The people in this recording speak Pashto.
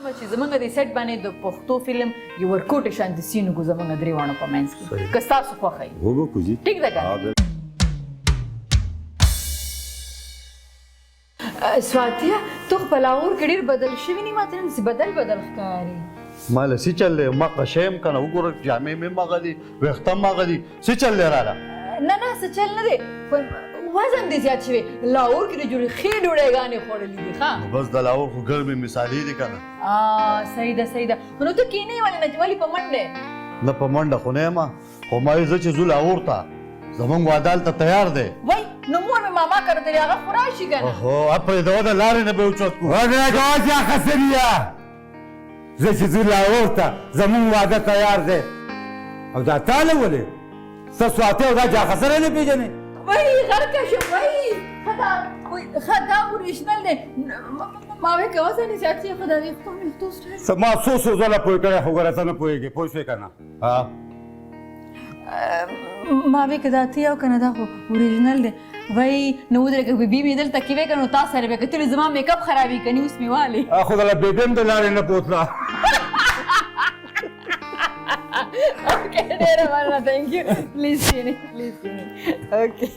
شوه چې زمونږ د سیټ باندې د پښتو فلم یو ورکوټ شانتي سینو کو زمونږ درې وانه په منځ کې که ستاسو خوښه وي هو به کوزي ټیک ده که سواتیا تو خپل اور کې ډېر بدل شوي نه ماته نن بدل ښکاري مال سي چل ما قشم کنه وګوره جامې مې مغدي وختم مغدي سي چل لراله نه څه چل نه دی وزن دې زیات شوی لاور کې د جوړې ښې ډوډۍ خوړلې دي ښه بس د لاور خو ګرمې مثالي دي کنه صحیح ده نو ته کینې ولې نه ولې په منډه نه په منډه خو نه یم خو ما یې زه چې ځو لاور ته زمونږ وادال ته تیار دی وای نو مور مې ماما کړدلې هغه خو راشي که نه اوهو پرې د وده لارې نه به اوچت کړو ورګاوه یا خسریا زه چې ځو لاور ته زمونږ واده تیار دی او دا تاله ولې څه سواتي او دا جا خسره نه پېژنې وای غرقه شو وای خدا اوریجنل دی ما وې که وزن یې زیات شي خو د هغې ویښتو سټایل ما څو ځله پوه کړی خو ګوره ته نه پوهېږې پوه شوې که نه ما وې که دا ته یو که نه دا خو اوریجنل دی وای نو ودرېږه بیبي مې دلته کې وې که نو تا سره به کتلې زما میک اپ خرابې که نه اوس مې والې خو دله بیبي هم د لارې نه بوتله Okay, ډېره مننه thank you. Please see me. Okay.